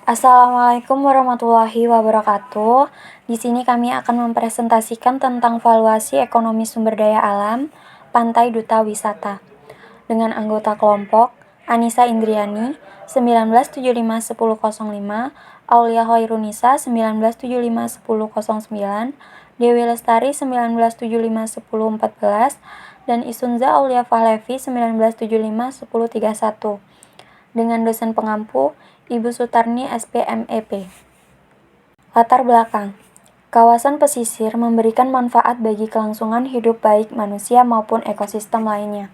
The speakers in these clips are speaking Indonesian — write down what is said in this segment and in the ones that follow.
Assalamualaikum warahmatullahi wabarakatuh. Di sini kami akan mempresentasikan tentang valuasi ekonomi sumber daya alam Pantai Duta Wisata. Dengan anggota kelompok Anissa Indriani 1975-1005, Aulia Hoirunisa 1975-1009, Dewi Lestari 1975-1014, dan Isunza Aulia Fahlevi 1975-1031. Dengan dosen pengampu Ibu Sutarni SPMEP. Latar belakang. Kawasan pesisir memberikan manfaat bagi kelangsungan hidup baik manusia maupun ekosistem lainnya.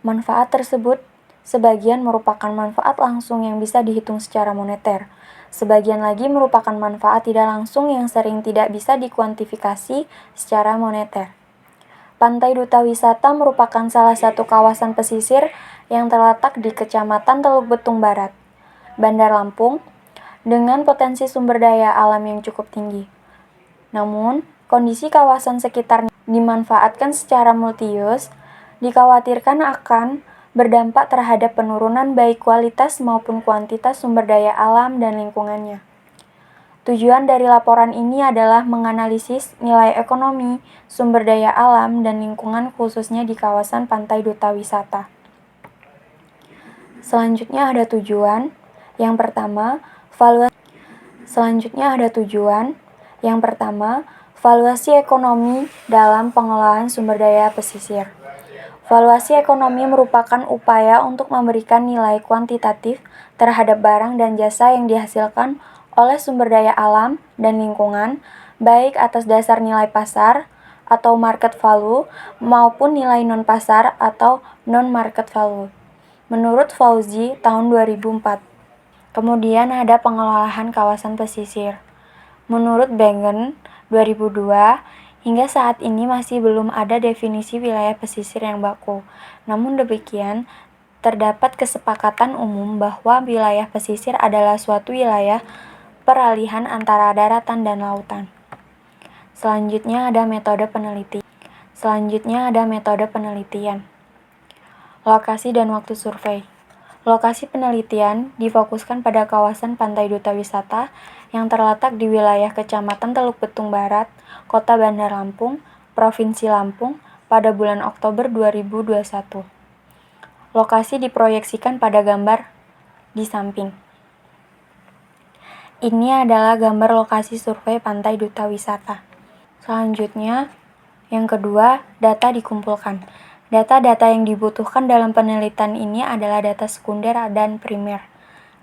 Manfaat tersebut sebagian merupakan manfaat langsung yang bisa dihitung secara moneter. Sebagian lagi merupakan manfaat tidak langsung yang sering tidak bisa dikuantifikasi secara moneter. Pantai Duta Wisata merupakan salah satu kawasan pesisir yang terletak di Kecamatan Teluk Betung Barat, Bandar Lampung, dengan potensi sumber daya alam yang cukup tinggi. Namun, kondisi kawasan sekitarnya dimanfaatkan secara multi-use, dikhawatirkan akan berdampak terhadap penurunan baik kualitas maupun kuantitas sumber daya alam dan lingkungannya. Tujuan dari laporan ini adalah menganalisis nilai ekonomi, sumber daya alam, dan lingkungan khususnya di kawasan Pantai Duta Wisata. Selanjutnya ada tujuan. Yang pertama, valuasi ekonomi dalam pengelolaan sumber daya pesisir. Valuasi ekonomi merupakan upaya untuk memberikan nilai kuantitatif terhadap barang dan jasa yang dihasilkan oleh sumber daya alam dan lingkungan, baik atas dasar nilai pasar atau market value maupun nilai non-pasar atau non-market value. Menurut Fauzi tahun 2004. Kemudian ada pengelolaan kawasan pesisir. Menurut Bengen 2002, hingga saat ini masih belum ada definisi wilayah pesisir yang baku. Namun demikian, terdapat kesepakatan umum bahwa wilayah pesisir adalah suatu wilayah peralihan antara daratan dan lautan. Selanjutnya ada metode penelitian. Lokasi dan waktu survei. Lokasi penelitian difokuskan pada kawasan Pantai Duta Wisata yang terletak di wilayah Kecamatan Teluk Betung Barat, Kota Bandar Lampung, Provinsi Lampung pada bulan Oktober 2021. Lokasi diproyeksikan pada gambar di samping. Ini adalah gambar lokasi survei Pantai Duta Wisata. Selanjutnya, yang kedua, data dikumpulkan. Data-data yang dibutuhkan dalam penelitian ini adalah data sekunder dan primer.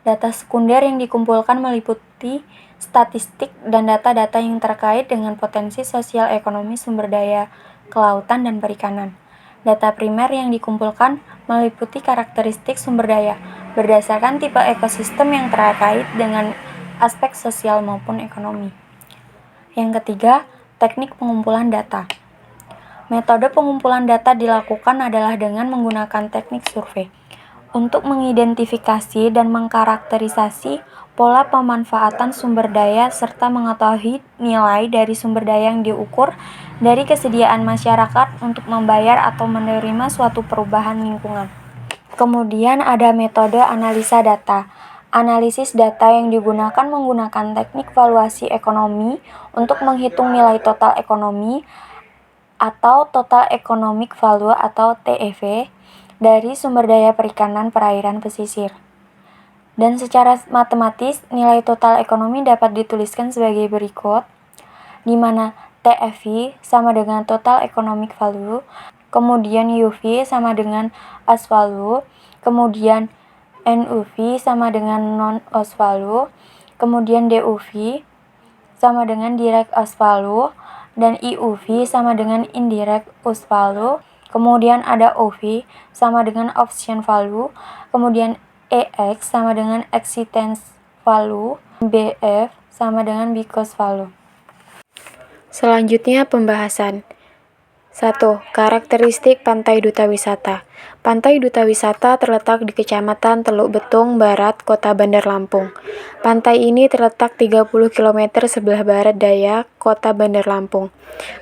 Data sekunder yang dikumpulkan meliputi statistik dan data-data yang terkait dengan potensi sosial ekonomi sumber daya kelautan dan perikanan. Data primer yang dikumpulkan meliputi karakteristik sumber daya berdasarkan tipe ekosistem yang terkait dengan aspek sosial maupun ekonomi. Yang ketiga, teknik pengumpulan data. Metode pengumpulan data dilakukan adalah dengan menggunakan teknik survei untuk mengidentifikasi dan mengkarakterisasi pola pemanfaatan sumber daya serta mengetahui nilai dari sumber daya yang diukur dari kesediaan masyarakat untuk membayar atau menerima suatu perubahan lingkungan. Kemudian ada metode analisa data. Analisis data yang digunakan menggunakan teknik valuasi ekonomi untuk menghitung nilai total ekonomi atau Total Economic Value atau TEV dari sumber daya perikanan perairan pesisir. Dan secara matematis, nilai total ekonomi dapat dituliskan sebagai berikut, di mana TEV sama dengan Total Economic Value, kemudian UV sama dengan As Value, kemudian NUV sama dengan Non-As Value, kemudian DUV sama dengan Direct As Value, dan IUV sama dengan Indirect Use Value, kemudian ada OV sama dengan Option Value, kemudian EX sama dengan Existence Value, BF sama dengan Because Value. Selanjutnya pembahasan. 1. Karakteristik Pantai Duta Wisata. Pantai Duta Wisata terletak di Kecamatan Teluk Betung Barat, Kota Bandar Lampung. Pantai ini terletak 30 km sebelah barat daya kota Bandar Lampung.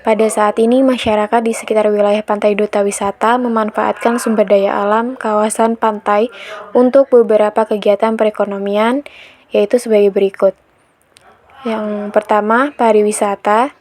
Pada saat ini, masyarakat di sekitar wilayah Pantai Duta Wisata memanfaatkan sumber daya alam kawasan pantai untuk beberapa kegiatan perekonomian, yaitu sebagai berikut. Yang pertama, pariwisata,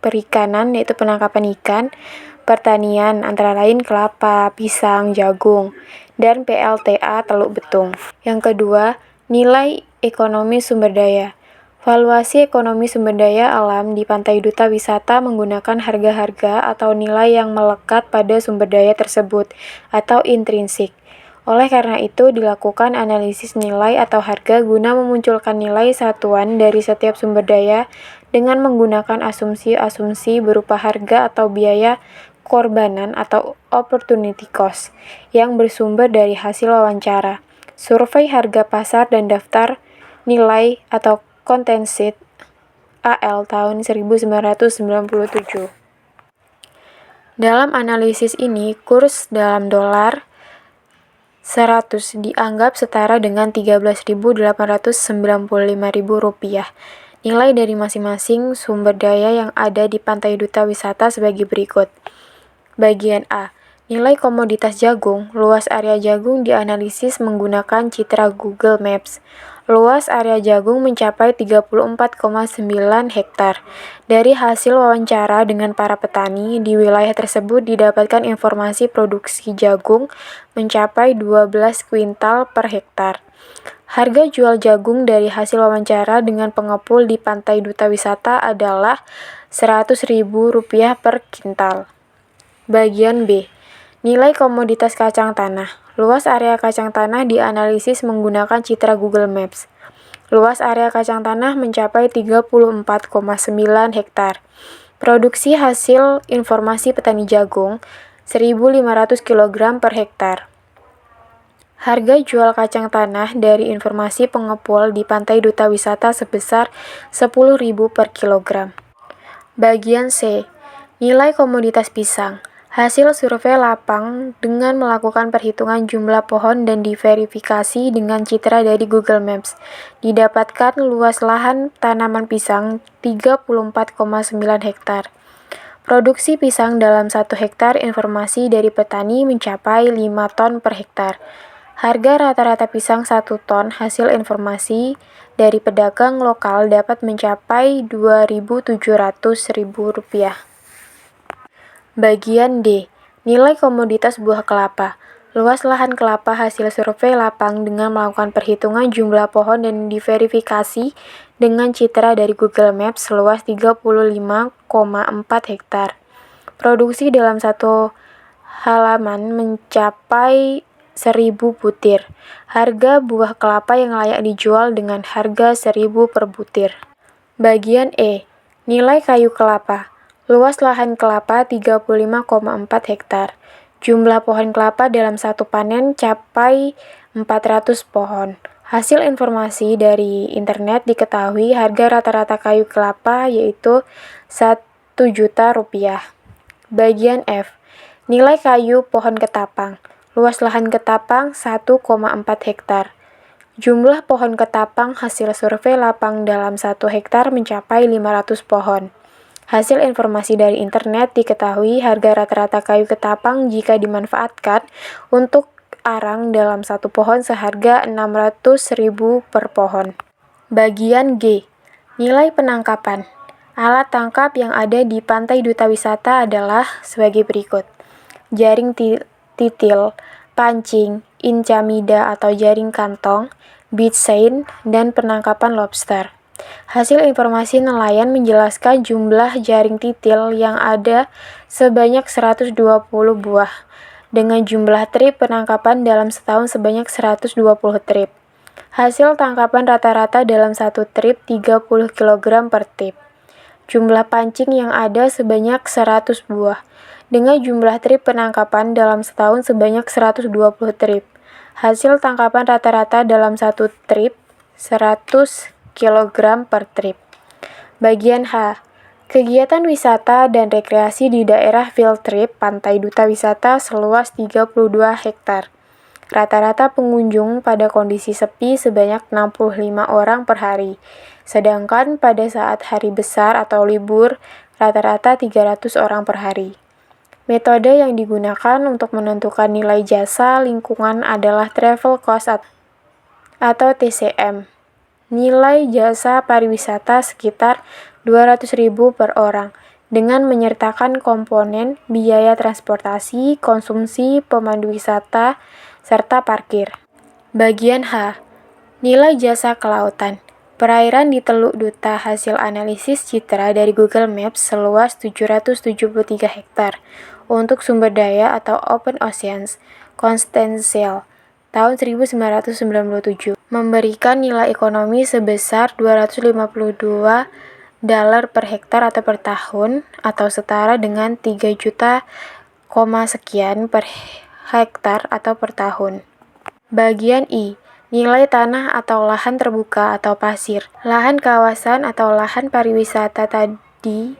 perikanan, yaitu penangkapan ikan, pertanian, antara lain kelapa, pisang, jagung, dan PLTA Teluk Betung. Yang kedua, nilai ekonomi sumber daya. Valuasi ekonomi sumber daya alam di Pantai Duta Wisata menggunakan harga-harga atau nilai yang melekat pada sumber daya tersebut atau intrinsik. Oleh karena itu, dilakukan analisis nilai atau harga guna memunculkan nilai satuan dari setiap sumber daya dengan menggunakan asumsi-asumsi berupa harga atau biaya korbanan atau opportunity cost yang bersumber dari hasil wawancara, survei harga pasar dan daftar nilai atau content sheet AL tahun 1997. Dalam analisis ini, kurs dalam dolar 100 dianggap setara dengan Rp13.895.000. Nilai dari masing-masing sumber daya yang ada di Pantai Duta Wisata sebagai berikut. Bagian A. Nilai komoditas jagung. Luas area jagung dianalisis menggunakan citra Google Maps. Luas area jagung mencapai 34,9 hektar. Dari hasil wawancara dengan para petani, di wilayah tersebut didapatkan informasi produksi jagung mencapai 12 kuintal per hektar. Harga jual jagung dari hasil wawancara dengan pengepul di Pantai Duta Wisata adalah Rp100.000 per kintal. Bagian B. Nilai komoditas kacang tanah. Luas area kacang tanah dianalisis menggunakan citra Google Maps. Luas area kacang tanah mencapai 34,9 hektar. Produksi hasil informasi petani jagung 1.500 kg per hektar. Harga jual kacang tanah dari informasi pengepul di Pantai Duta Wisata sebesar Rp10.000 per kilogram. Bagian C. Nilai komoditas pisang. Hasil survei lapang dengan melakukan perhitungan jumlah pohon dan diverifikasi dengan citra dari Google Maps. Didapatkan luas lahan tanaman pisang 34,9 hektar. Produksi pisang dalam 1 hektar informasi dari petani mencapai 5 ton per hektar. Harga rata-rata pisang 1 ton hasil informasi dari pedagang lokal dapat mencapai Rp2.700.000. Bagian D. Nilai komoditas buah kelapa. Luas lahan kelapa hasil survei lapang dengan melakukan perhitungan jumlah pohon dan diverifikasi dengan citra dari Google Maps seluas 35,4 hektar. Produksi dalam 1 halaman mencapai 1.000 butir. Harga buah kelapa yang layak dijual dengan harga 1.000 per butir. Bagian E. Nilai kayu kelapa. Luas lahan kelapa 35,4 hektar. Jumlah pohon kelapa dalam 1 panen capai 400 pohon. Hasil informasi dari internet diketahui harga rata-rata kayu kelapa yaitu Rp1 juta. Bagian F. Nilai kayu pohon ketapang. Luas lahan ketapang 1,4 hektar. Jumlah pohon ketapang hasil survei lapang dalam 1 hektar mencapai 500 pohon. Hasil informasi dari internet diketahui harga rata-rata kayu ketapang jika dimanfaatkan untuk arang dalam 1 pohon seharga Rp600.000 per pohon. Bagian G. Nilai penangkapan. Alat tangkap yang ada di Pantai Duta Wisata adalah sebagai berikut. Jaring titil, pancing, incamida atau jaring kantong, beach seine, dan penangkapan lobster. Hasil informasi nelayan menjelaskan jumlah jaring titil yang ada sebanyak 120 buah, dengan jumlah trip penangkapan dalam setahun sebanyak 120 trip. Hasil tangkapan rata-rata dalam 1 trip 30 kg per trip. Jumlah pancing yang ada sebanyak 100 buah, dengan jumlah trip penangkapan dalam setahun sebanyak 120 trip. Hasil tangkapan rata-rata dalam 1 trip 100 kg per trip. Bagian H. Kegiatan wisata dan rekreasi di daerah field trip Pantai Duta Wisata seluas 32 hektar. Rata-rata pengunjung pada kondisi sepi sebanyak 65 orang per hari. Sedangkan pada saat hari besar atau libur, rata-rata 300 orang per hari. Metode yang digunakan untuk menentukan nilai jasa lingkungan adalah travel cost atau TCM. Nilai jasa pariwisata sekitar 200.000 per orang, dengan menyertakan komponen biaya transportasi, konsumsi, pemandu wisata, serta parkir. Bagian H. Nilai jasa kelautan. Perairan di Teluk Duta hasil analisis citra dari Google Maps seluas 773 hektar untuk sumber daya atau open oceans, Constantial, tahun 1997, memberikan nilai ekonomi sebesar $252 per hektar atau per tahun, atau setara dengan 3 juta, sekian per hektar atau per tahun. Bagian I. Nilai tanah atau lahan terbuka atau pasir. Lahan kawasan atau lahan pariwisata tadi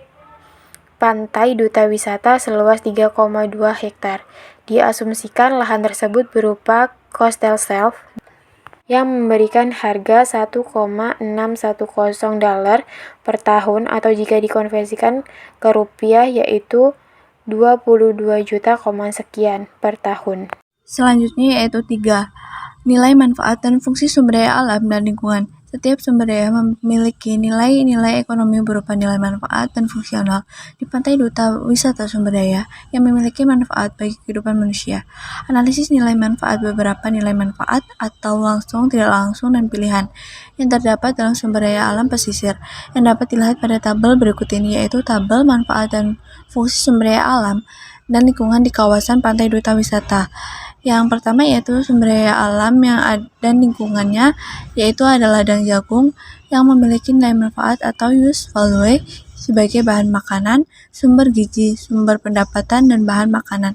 Pantai Duta Wisata seluas 3,2 hektar. Diasumsikan lahan tersebut berupa coastal shelf yang memberikan harga $1,610 per tahun, atau jika dikonversikan ke rupiah yaitu 22 juta, sekian per tahun. Selanjutnya yaitu 3. Nilai manfaat dan fungsi sumber daya alam dan lingkungan. Setiap sumber daya memiliki nilai-nilai ekonomi berupa nilai manfaat dan fungsional. Di Pantai Duta Wisata Sumber Daya yang memiliki manfaat bagi kehidupan manusia. Analisis nilai manfaat. Beberapa nilai manfaat atau langsung, tidak langsung, dan pilihan yang terdapat dalam sumber daya alam pesisir yang dapat dilihat pada tabel berikut ini, yaitu tabel manfaat dan fungsi sumber daya alam dan lingkungan di kawasan Pantai Duta Wisata. Yang pertama yaitu sumber daya alam yang dan lingkungannya, yaitu ada ladang jagung yang memiliki nilai manfaat atau use value sebagai bahan makanan, sumber gizi, sumber pendapatan, dan bahan makanan.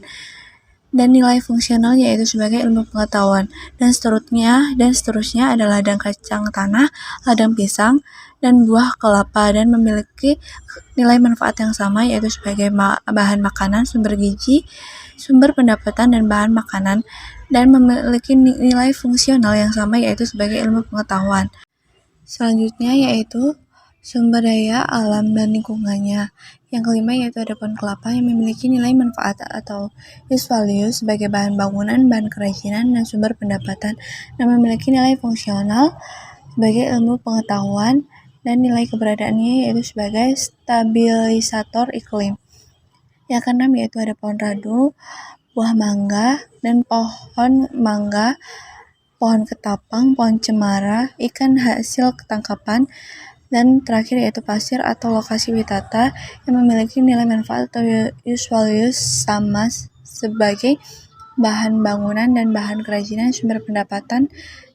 Dan nilai fungsional yaitu sebagai ilmu pengetahuan. Dan seterusnya ada ladang kacang tanah, ladang pisang, dan buah kelapa, dan memiliki nilai manfaat yang sama yaitu sebagai bahan makanan, sumber gizi, sumber pendapatan, dan bahan makanan, dan memiliki nilai fungsional yang sama yaitu sebagai ilmu pengetahuan. Selanjutnya yaitu sumber daya alam dan lingkungannya. Yang kelima yaitu ada pohon kelapa yang memiliki nilai manfaat atau use value sebagai bahan bangunan, bahan kerajinan, dan sumber pendapatan, dan memiliki nilai fungsional sebagai ilmu pengetahuan, dan nilai keberadaannya yaitu sebagai stabilisator iklim. Yang keenam yaitu ada pohon radu, buah mangga, dan pohon mangga, pohon ketapang, pohon cemara, ikan hasil ketangkapan, dan terakhir yaitu pasir atau lokasi wisata yang memiliki nilai manfaat atau use value sama sebagai bahan bangunan dan bahan kerajinan, sumber pendapatan,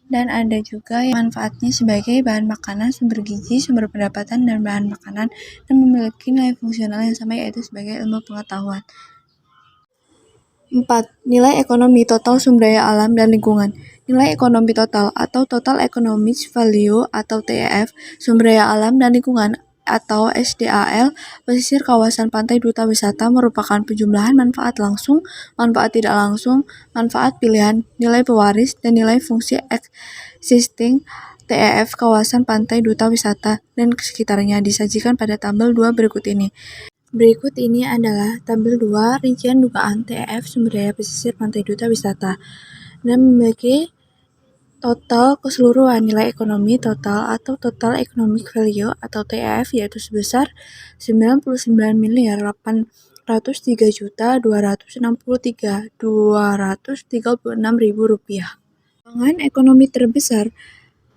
dan ada juga yang manfaatnya sebagai bahan makanan, sumber gizi, sumber pendapatan, dan bahan makanan, dan memiliki nilai fungsional yang sama yaitu sebagai ilmu pengetahuan. 4. Nilai ekonomi total sumber daya alam dan lingkungan. Nilai ekonomi total atau Total Economic Value atau TEV sumber daya alam dan lingkungan atau SDAL pesisir kawasan Pantai Duta Wisata merupakan penjumlahan manfaat langsung, manfaat tidak langsung, manfaat pilihan, nilai pewaris, dan nilai fungsi existing TEF kawasan Pantai Duta Wisata dan sekitarnya. Disajikan pada tabel 2 berikut ini. Berikut ini adalah tabel 2 rincian dugaan TEF sumber daya pesisir Pantai Duta Wisata, dan memiliki total keseluruhan nilai ekonomi total atau Total Economic Value atau TEV yaitu sebesar Rp99.803.236.236.000. Keuangan ekonomi terbesar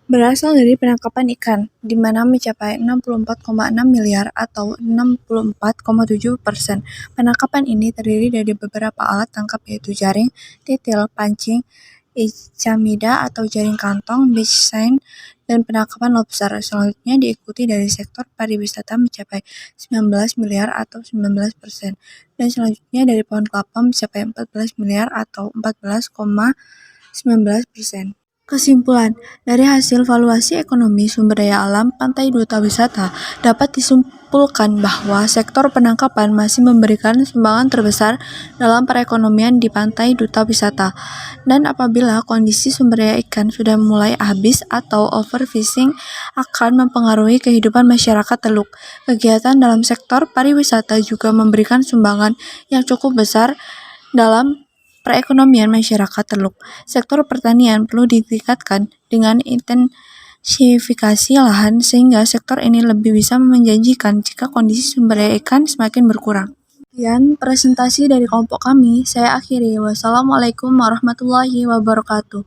berasal dari penangkapan ikan, di mana mencapai 64,6 miliar atau 64,7%. Penangkapan ini terdiri dari beberapa alat tangkap yaitu jaring, titil, pancing, icamida atau jaring kantong, beach seine, dan penangkapan lobster. Selanjutnya diikuti dari sektor pariwisata mencapai 19 miliar atau 19%. Dan selanjutnya dari pohon kelapa mencapai 14 miliar atau 14,19%. Kesimpulan, dari hasil valuasi ekonomi sumber daya alam Pantai Duta Wisata dapat disimpulkan bahwa sektor penangkapan masih memberikan sumbangan terbesar dalam perekonomian di Pantai Duta Wisata. Dan apabila kondisi sumber daya ikan sudah mulai habis atau overfishing akan mempengaruhi kehidupan masyarakat Teluk. Kegiatan dalam sektor pariwisata juga memberikan sumbangan yang cukup besar dalam perekonomian masyarakat Teluk. Sektor pertanian perlu ditingkatkan dengan intensifikasi lahan sehingga sektor ini lebih bisa menjanjikan jika kondisi sumber daya ikan semakin berkurang. Sekian presentasi dari kelompok kami, saya akhiri. Wassalamualaikum warahmatullahi wabarakatuh.